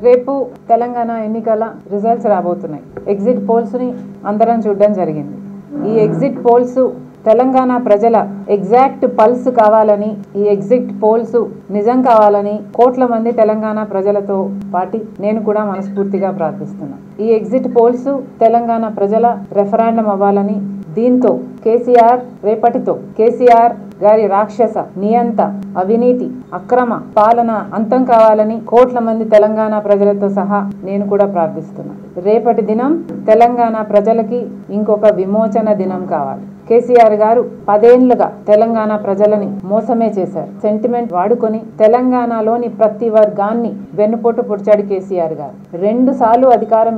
రేపు తెలంగాణ ఎన్నికల రిజల్ట్స్ రాబోతున్నాయి. ఎగ్జిట్ పోల్స్ ని అందరం చూడడం జరిగింది. ఈ ఎగ్జిట్ పోల్స్ తెలంగాణ ప్రజల ఎగ్జాక్ట్ పల్స్ కావాలని, ఈ ఎగ్జిట్ పోల్స్ నిజం కావాలని కోట్ల మంది తెలంగాణ ప్రజలతో పాటు నేను కూడా మనస్ఫూర్తిగా ప్రార్థిస్తున్నా. ఈ ఎగ్జిట్ పోల్స్ తెలంగాణ ప్రజల రెఫరెండం అవ్వాలని, దీంతో కేసీఆర్ రేపటితో కేసీఆర్ గారి రాక్షస నియంత అవినీతి అక్రమ పాలన అంతం కావాలని కోట్ల మంది తెలంగాణ ప్రజలతో సహా నేను కూడా ప్రార్థిస్తున్నా. రేపటి దినం తెలంగాణ ప్రజలకి ఇంకొక విమోచన దినం కావాలి. కేసీఆర్ గారు 10 ఏళ్లుగా తెలంగాణ ప్రజలని మోసమే చేశారు. సెంటిమెంట్ వాడుకొని తెలంగాణలోని ప్రతి వర్గాన్ని వెన్నుపోటు పొడిచాడు కేసీఆర్ గారు. 2 సార్లు అధికారం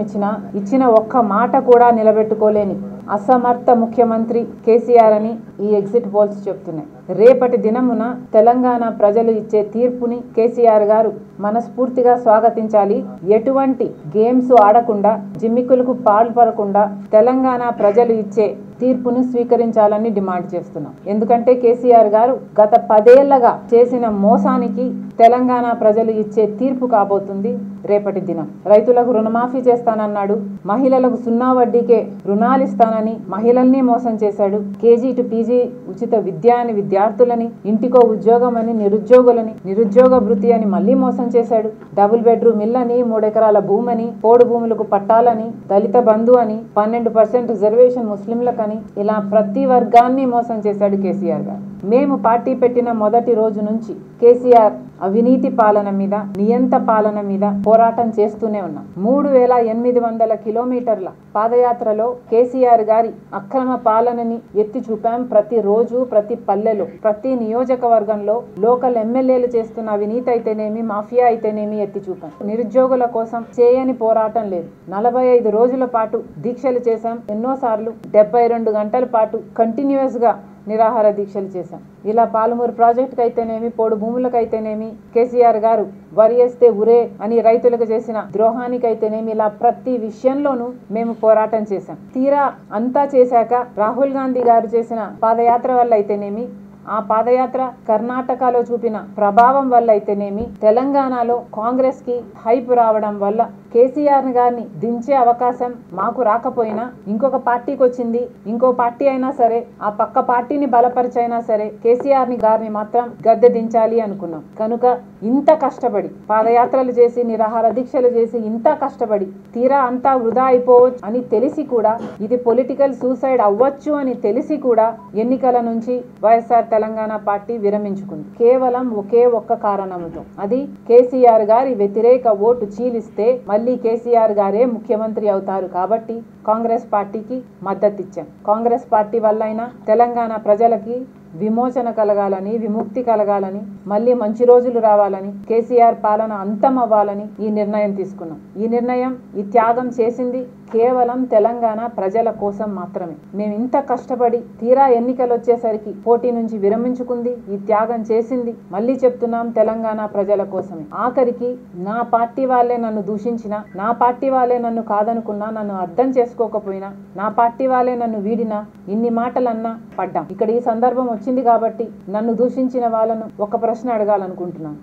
ఇచ్చిన ఒక్క మాట కూడా నిలబెట్టుకోలేని అసమర్థ ముఖ్యమంత్రి కేసీఆర్ అని ఈ ఎగ్జిట్ పోల్స్ చెప్తున్నాయి. రేపటి దినమున తెలంగాణ ప్రజలు ఇచ్చే తీర్పుని కేసీఆర్ గారు మనస్ఫూర్తిగా స్వాగతించాలి. ఎటువంటి గేమ్స్ ఆడకుండా, జిమ్మికులకు పాల్పడకుండా తెలంగాణ ప్రజలు ఇచ్చే తీర్పును స్వీకరించాలని డిమాండ్ చేస్తున్నాం. ఎందుకంటే కేసీఆర్ గారు గత 10 ఏళ్లుగా చేసిన మోసానికి తెలంగాణ ప్రజలు ఇచ్చే తీర్పు కాబోతుంది రేపటి దినం. రైతులకు రుణమాఫీ చేస్తానన్నాడు, మహిళలకు 0 వడ్డీకే రుణాలు ఇస్తానని మహిళల్ని మోసం చేశాడు. కేజీ టు పీజీ ఉచిత విద్య అని విద్యార్థులని, ఇంటికో ఉద్యోగం అని నిరుద్యోగులని, నిరుద్యోగ భృతి అని మళ్లీ మోసం చేశాడు. డబుల్ బెడ్రూమ్ ఇల్లు అని, 3 ఎకరాల భూమని, పోడు భూములకు పట్టాలని, దళిత బంధు అని, 12% రిజర్వేషన్ ముస్లింలకు, ఇలా ప్రతి వర్గాన్ని మోసం చేశాడు కేసీఆర్ గారు. మేము పార్టీ పెట్టిన మొదటి రోజు నుంచి కేసీఆర్ అవినీతి పాలన మీద, నియంత పాలన మీద పోరాటం చేస్తూనే ఉన్నాం. 3800 కిలోమీటర్ల పాదయాత్రలో కేసీఆర్ గారి అక్రమ పాలనని ఎత్తి చూపాం. ప్రతి రోజు, ప్రతి పల్లెలో, ప్రతి నియోజకవర్గంలో లోకల్ ఎమ్మెల్యేలు చేస్తున్న అవినీతి అయితేనేమి, మాఫియా అయితేనేమి ఎత్తి చూపాం. నిరుద్యోగుల కోసం చేయని పోరాటం లేదు. 45 రోజుల పాటు దీక్షలు చేశాం. ఎన్నోసార్లు 72 గంటల పాటు కంటిన్యూస్ గా నిరాహార దీక్షలు చేశాం. ఇలా పాలమూరు ప్రాజెక్టుకు అయితేనేమి, పోడు భూములకు అయితేనేమి, కేసీఆర్ గారు వరి వేస్తే ఉరే అని రైతులకు చేసిన ద్రోహానికి అయితేనేమి, ఇలా ప్రతి విషయంలోనూ మేము పోరాటం చేశాం. తీరా అంతా చేశాక రాహుల్ గాంధీ గారు చేసిన పాదయాత్ర వల్ల అయితేనేమి, ఆ పాదయాత్ర కర్ణాటకలో చూపిన ప్రభావం వల్ల అయితేనేమి, తెలంగాణలో కాంగ్రెస్ కి హైప్ రావడం వల్ల కేసీఆర్ గారిని దించే అవకాశం మాకు రాకపోయినా ఇంకొక పార్టీకి వచ్చింది. ఇంకో పార్టీ అయినా సరే, ఆ పక్క పార్టీని బలపరిచైనా సరే కేసీఆర్ గారిని మాత్రం గద్దె దించాలి అనుకున్నాం. కనుక ఇంత కష్టపడి పాదయాత్రలు చేసి, నిరాహార దీక్షలు చేసి, ఇంత కష్టపడి తీరా అంతా వృధా అయిపోవచ్చు అని తెలిసి కూడా, ఇది పొలిటికల్ సూసైడ్ అవ్వచ్చు అని తెలిసి కూడా ఎన్నికల నుంచి వైఎస్ఆర్ తెలంగాణ పార్టీ విరమించుకుంది. కేవలం ఒకే ఒక్క కారణంతో, అది కేసీఆర్ గారి వ్యతిరేక ఓటు చీలిస్తే మళ్ళీ కేసీఆర్ గారే ముఖ్యమంత్రి అవుతారు కాబట్టి కాంగ్రెస్ పార్టీకి మద్దతు ఇచ్చాం. కాంగ్రెస్ పార్టీ వల్లైనా తెలంగాణ ప్రజలకి విమోచన కలగాలని, విముక్తి కలగాలని, మళ్ళీ మంచి రోజులు రావాలని, కేసీఆర్ పాలన అంతం అవ్వాలని ఈ నిర్ణయం తీసుకున్నాం. ఈ నిర్ణయం, ఈ త్యాగం చేసింది కేవలం తెలంగాణ ప్రజల కోసం మాత్రమే. మేము ఇంత కష్టపడి తీరా ఎన్నికలు వచ్చేసరికి పోటీ నుంచి విరమించుకుంది, ఈ త్యాగం చేసింది మళ్ళీ చెప్తున్నాం తెలంగాణ ప్రజల కోసమే. ఆఖరికి నా పార్టీ వాళ్ళే నన్ను దూషించినా, నా పార్టీ వాళ్ళే నన్ను కాదనుకున్నా, నన్ను అర్థం చేసుకోకపోయినా, నా పార్టీ వాళ్ళే నన్ను వీడినా, ఇన్ని మాటలన్నా పడ్డాం. ఇక్కడ ఈ సందర్భం వచ్చింది కాబట్టి నన్ను దూషించిన వాళ్ళను ఒక ప్రశ్న అడగాలనుకుంటున్నాను.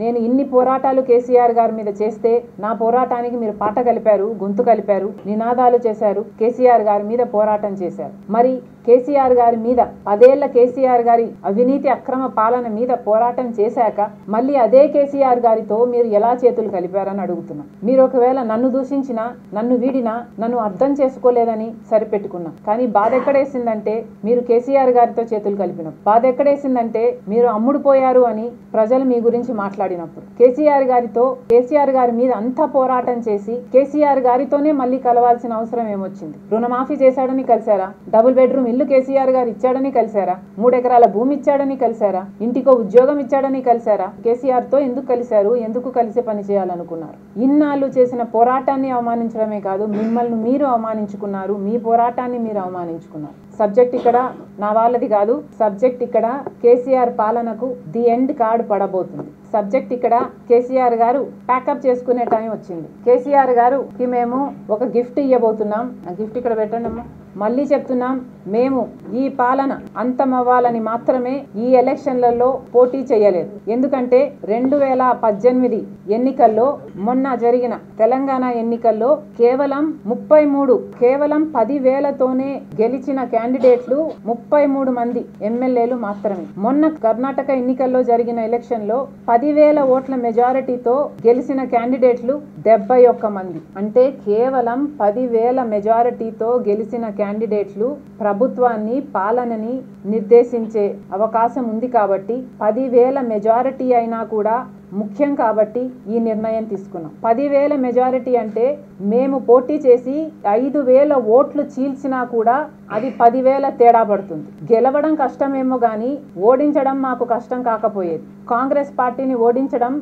నేను ఇన్ని పోరాటాలు కేసీఆర్ గారి మీద చేస్తే, నా పోరాటానికి మీరు పాట కలిపారు, గొంతు కలిపారు, నినాదాలు చేశారు, కేసీఆర్ గారి మీద పోరాటం చేశారు. మరి కేసీఆర్ గారి మీద 10 ఏళ్ల కేసీఆర్ గారి అవినీతి అక్రమ పాలన మీద పోరాటం చేశాక మళ్ళీ అదే కేసీఆర్ గారితో మీరు ఎలా చేతులు కలిపారని అడుగుతున్నా. మీరు ఒకవేళ నన్ను దూషించినా, నన్ను వీడినా, నన్ను అర్థం చేసుకోలేదని సరిపెట్టుకున్నా. కానీ బాధ ఎక్కడేసిందంటే మీరు కేసీఆర్ గారితో చేతులు కలిపినప్పుడు, బాధ ఎక్కడేసిందంటే మీరు అమ్ముడు పోయారు అని ప్రజలు మీ గురించి మాట్లాడినప్పుడు. కేసీఆర్ గారి మీద అంతా పోరాటం చేసి కేసీఆర్ గారితోనే మళ్ళీ కలవాల్సిన అవసరం ఏమొచ్చింది? రుణమాఫీ చేశాడని కలిశారా? డబుల్ బెడ్రూమ్ ఇల్లు కేసీఆర్ గారు ఇచ్చాడని కలిశారా? 3 ఎకరాల భూమి ఇచ్చాడని కలిశారా? ఇంటికో ఉద్యోగం ఇచ్చాడని కలిశారా? కేసీఆర్ తో ఎందుకు కలిశారు? ఎందుకు కలిసి పని చేయాలనుకున్నారు? ఇన్నాళ్ళు చేసిన పోరాటాన్ని అవమానించడమే కాదు, మిమ్మల్ని మీరు అవమానించుకున్నారు, మీ పోరాటాన్ని మీరు అవమానించుకున్నారు. సబ్జెక్ట్ ఇక్కడ నా వాళ్ళది కాదు. సబ్జెక్ట్ ఇక్కడ కేసీఆర్ పాలనకు ది ఎండ్ కార్డ్ పడబోతుంది. సబ్జెక్ట్ ఇక్కడ కేసీఆర్ గారు ప్యాకప్ చేసుకునే టైం వచ్చింది. కేసీఆర్ గారుకి మేము ఒక గిఫ్ట్ ఇవ్వబోతున్నాం. ఆ గిఫ్ట్ ఇక్కడ పెట్టండి అమ్మా. మళ్ళీ చెప్తున్నాం, మేము ఈ పాలన అంతమవ్వాలని మాత్రమే ఈ ఎలక్షన్లలో పోటీ చేయలేదు. ఎందుకంటే 2018 ఎన్నికల్లో, మొన్న జరిగిన తెలంగాణ ఎన్నికల్లో కేవలం 10,000తోనే గెలిచిన క్యాండిడేట్లు 33 మంది ఎమ్మెల్యేలు మాత్రమే. మొన్న కర్ణాటక ఎన్నికల్లో జరిగిన ఎలక్షన్ లో 10,000 ఓట్ల మెజారిటీతో గెలిచిన క్యాండిడేట్లు 71 మంది. అంటే కేవలం 10,000 మెజారిటీతో గెలిచిన క్యాండిడేట్లు ప్రభుత్వాన్ని, పాలనని నిర్దేశించే అవకాశం ఉంది. కాబట్టి 10,000 మెజారిటీ అయినా కూడా ముఖ్యం కాబట్టి ఈ నిర్ణయం తీసుకున్నాం. 10,000 మెజారిటీ అంటే మేము పోటీ చేసి 5,000 ఓట్లు చీల్చినా కూడా అది 10,000 తేడా పడుతుంది. గెలవడం కష్టమేమో కానీ ఓడించడం మాకు కష్టం కాకపోయేది. కాంగ్రెస్ పార్టీని ఓడించడం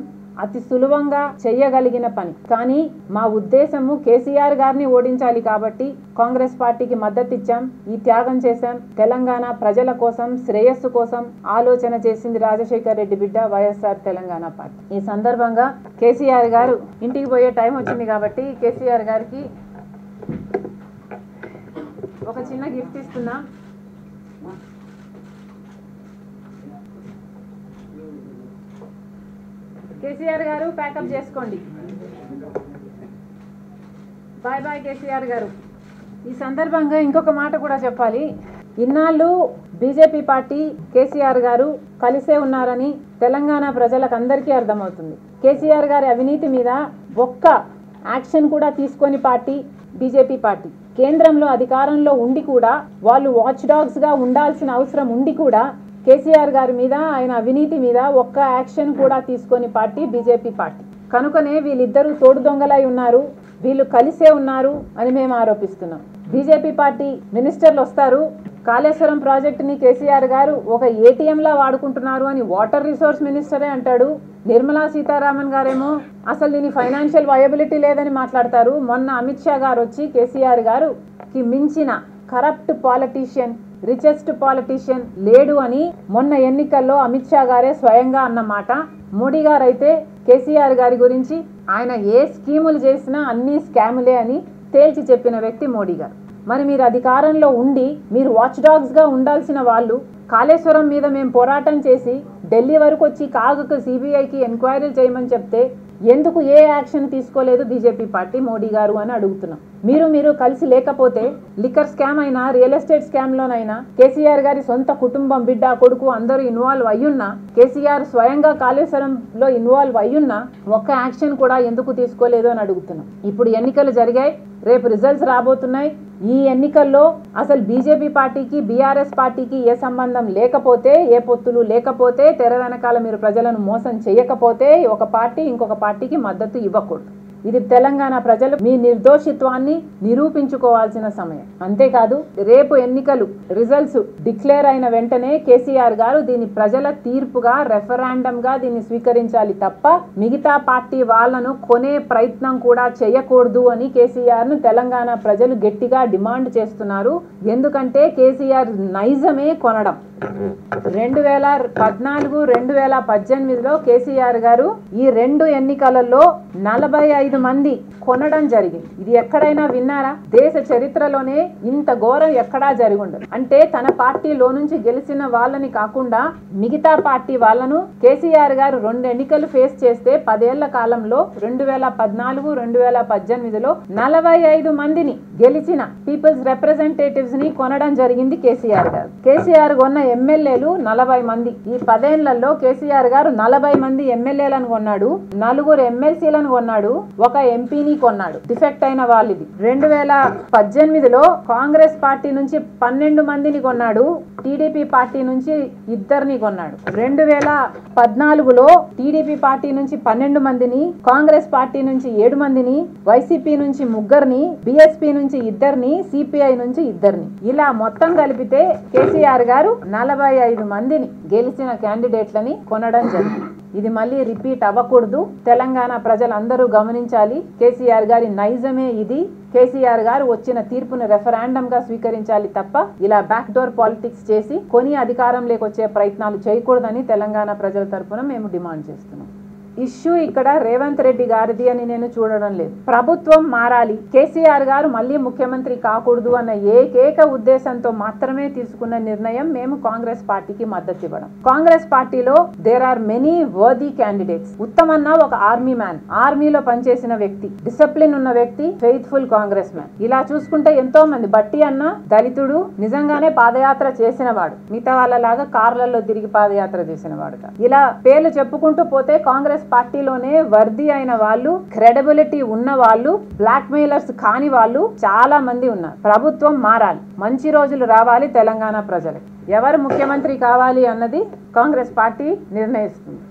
అతి సులభంగా చేయగలిగిన పని. కానీ మా ఉద్దేశము కేసీఆర్ గారిని ఓడించాలి కాబట్టి కాంగ్రెస్ పార్టీకి మద్దతు ఇచ్చాం, ఈ త్యాగం చేశాం. తెలంగాణ ప్రజల కోసం, శ్రేయస్సు కోసం ఆలోచన చేసింది రాజశేఖర్ రెడ్డి బిడ్డ వైఎస్ఆర్ తెలంగాణ పార్టీ. ఈ సందర్భంగా కేసీఆర్ గారు ఇంటికి పోయే టైం వచ్చింది కాబట్టి కేసీఆర్ గారికి ఒక చిన్న గిఫ్ట్ ఇస్తున్నా. కేసీఆర్ గారు ప్యాకప్ చేసుకోండి. బాయ్ బాయ్ కేసీఆర్ గారు. ఈ సందర్భంగా ఇంకొక మాట కూడా చెప్పాలి. ఇన్నాళ్ళు బీజేపీ పార్టీ, కేసీఆర్ గారు కలిసే ఉన్నారని తెలంగాణ ప్రజలకు అందరికీ అర్థమవుతుంది. కేసీఆర్ గారి అవినీతి మీద ఒక్క యాక్షన్ కూడా తీసుకొని పార్టీ బీజేపీ పార్టీ. కేంద్రంలో అధికారంలో ఉండి కూడా, వాళ్ళు వాచ్ డాగ్స్గా ఉండాల్సిన అవసరం ఉండి కూడా కేసీఆర్ గారి మీద, ఆయన అవినీతి మీద ఒక్క యాక్షన్ కూడా తీసుకొని పార్టీ బీజేపీ పార్టీ. కనుకనే వీళ్ళిద్దరూ తోడు దొంగలై ఉన్నారు, వీళ్ళు కలిసే ఉన్నారు అని మేము ఆరోపిస్తున్నాం. బీజేపీ పార్టీ మినిస్టర్లు వస్తారు, కాళేశ్వరం ప్రాజెక్టుని కేసీఆర్ గారు ఒక ఏటీఎంలా వాడుకుంటున్నారు అని వాటర్ రిసోర్స్ మినిస్టరే అంటాడు. నిర్మలా సీతారామన్ గారేమో అసలు దీని ఫైనాన్షియల్ వయబిలిటీ లేదని మాట్లాడతారు. మొన్న అమిత్ షా గారు వచ్చి కేసీఆర్ గారుకి మించిన కరప్ట్ పాలిటీషియన్, రిచెస్ట్ పాలిటీషియన్ లేడు అని మొన్న ఎన్నికల్లో అమిత్ షా గారే స్వయంగా అన్నమాట. మోడీ గారు అయితే కేసీఆర్ గారి గురించి ఆయన ఏ స్కీములు చేసినా అన్ని స్కాములే అని తేల్చి చెప్పిన వ్యక్తి మోడీ గారు. మరి మీరు అధికారంలో ఉండి మీరు వాచ్ డాగ్స్గా ఉండాల్సిన వాళ్ళు కాళేశ్వరం మీద మేము పోరాటం చేసి ఢిల్లీ వరకు వచ్చి కాగుకు సిబిఐకి ఎంక్వైరీలు చేయమని చెప్తే ఎందుకు ఏ యాక్షన్ తీసుకోలేదు బీజేపీ పార్టీ, మోడీ గారు అని అడుగుతున్నాం. మీరు కలిసి లేకపోతే లిక్కర్ స్కామ్ అయినా, రియల్ ఎస్టేట్ స్కామ్లోనైనా కేసీఆర్ గారి సొంత కుటుంబం, బిడ్డ, కొడుకు అందరూ ఇన్వాల్వ్ అయ్యున్నా, కేసీఆర్ స్వయంగా కాళేశ్వరంలో ఇన్వాల్వ్ అయ్యున్నా ఒక్క యాక్షన్ కూడా ఎందుకు తీసుకోలేదు అని అడుగుతున్నాం. ఇప్పుడు ఎన్నికలు జరిగాయి, రేపు రిజల్ట్స్ రాబోతున్నాయి. ఈ ఎన్నికల్లో అసలు బీజేపీ పార్టీకి, బీఆర్ఎస్ పార్టీకి ఏ సంబంధం లేకపోతే, ఏ పొత్తులు లేకపోతే, తెర వెనకాల మీరు ప్రజలను మోసం చేయకపోతే ఒక పార్టీ ఇంకొక పార్టీకి మద్దతు ఇవ్వకూడదు. ఇది తెలంగాణ ప్రజలు మీ నిర్దోషిత్వాన్ని నిరూపించుకోవాల్సిన సమయం. అంతేకాదు రేపు ఎన్నికలు రిజల్ట్స్ డిక్లేర్ అయిన వెంటనే కేసీఆర్ గారు దీని ప్రజల తీర్పుగా, రెఫరాండంగా దీన్ని స్వీకరించాలి తప్ప మిగతా పార్టీ వాళ్ళను కొనే ప్రయత్నం కూడా చేయకూడదు అని కేసీఆర్ను తెలంగాణ ప్రజలు గట్టిగా డిమాండ్ చేస్తున్నారు. ఎందుకంటే కేసీఆర్ నైజమే కొనడం. 2014, 2018లో కేసీఆర్ గారు ఈ 2 ఎన్నికలలో 45 మంది కొనడం జరిగింది. ఇది ఎక్కడైనా విన్నారా? దేశ చరిత్రలోనే ఇంత ఘోరం ఎక్కడా జరుగుండదు. అంటే తన పార్టీలో నుంచి గెలిచిన వాళ్ళని కాకుండా మిగతా పార్టీ వాళ్ళను కేసీఆర్ గారు 2 ఎన్నికలు ఫేస్ చేస్తే 10 ఏళ్ల కాలంలో 2014, 2018లో 45 మందిని గెలిచిన పీపుల్స్ రిప్రజెంటేటివ్స్ ని కొనడం జరిగింది కేసీఆర్ గారు. కేసీఆర్ కొన్న ఎమ్మెల్యేలు 40 మంది. ఈ 10 ఏళ్లలో కేసీఆర్ గారు 40 మంది ఎమ్మెల్యేలను కొన్నాడు, 4 ఎమ్మెల్సీలను కొన్నాడు, 1 ఎంపీని కొన్నాడు. డిఫెక్ట్ అయిన వాళ్ళు. ఇది 2018లో కాంగ్రెస్ పార్టీ నుంచి 12 మందిని కొన్నాడు, టీడీపీ పార్టీ నుంచి 2 కొన్నాడు. 2014లో టీడీపీ పార్టీ నుంచి 12 మందిని, కాంగ్రెస్ పార్టీ నుంచి 7 మందిని, వైసీపీ నుంచి 3, బీఎస్పీ నుంచి 2, సిపిఐ నుంచి 2. ఇలా మొత్తం కలిపితే కేసీఆర్ గారు 45 మందిని గెలిచిన క్యాండిడేట్లని కొనడం జరిగింది. ఇది మళ్ళీ రిపీట్ అవ్వకూడదు. తెలంగాణ ప్రజలందరూ గమనించాలి. కేసీఆర్ గారి నైజమే ఇది. కేసీఆర్ గారు వచ్చిన తీర్పును రెఫరాండంగా స్వీకరించాలి తప్ప ఇలా బ్యాక్ డోర్ పాలిటిక్స్ చేసి కొని అధికారంలోకి వచ్చే ప్రయత్నాలు చేయకూడదని తెలంగాణ ప్రజల తరఫున మేము డిమాండ్ చేస్తున్నాం. ఇష్యూ ఇక్కడ రేవంత్ రెడ్డి గారిది అని నేను చూడడం లేదు. ప్రభుత్వం మారాలి, కేసీఆర్ గారు మళ్ళీ ముఖ్యమంత్రి కాకూడదు అన్న ఏకైక ఉద్దేశంతో మాత్రమే తీసుకున్న నిర్ణయం మేము కాంగ్రెస్ పార్టీకి మద్దతు ఇవ్వడం. కాంగ్రెస్ పార్టీలో there are many worthy candidates. ఉత్తమన్న ఒక ఆర్మీ మ్యాన్, ఆర్మీలో పనిచేసిన వ్యక్తి, డిసిప్లిన్ ఉన్న వ్యక్తి, ఫెయిత్ఫుల్ కాంగ్రెస్ మ్యాన్. ఇలా చూసుకుంటే ఎంతో మంది, బట్టి అన్న దళితుడు, నిజంగానే పాదయాత్ర చేసిన వాడు, మిగతా వాళ్ళలాగా కార్లలో తిరిగి పాదయాత్ర చేసిన వాడు. ఇలా పేర్లు చెప్పుకుంటూ పోతే కాంగ్రెస్ పార్టీలోనే వర్దీ అయిన వాళ్ళు, క్రెడిబిలిటీ ఉన్న వాళ్ళు, బ్లాక్ మెయిలర్స్ కాని వాళ్ళు చాలా మంది ఉన్నారు. ప్రభుత్వం మారాలి, మంచి రోజులు రావాలి తెలంగాణ ప్రజలకు. ఎవరు ముఖ్యమంత్రి కావాలి అన్నది కాంగ్రెస్ పార్టీ నిర్ణయిస్తుంది.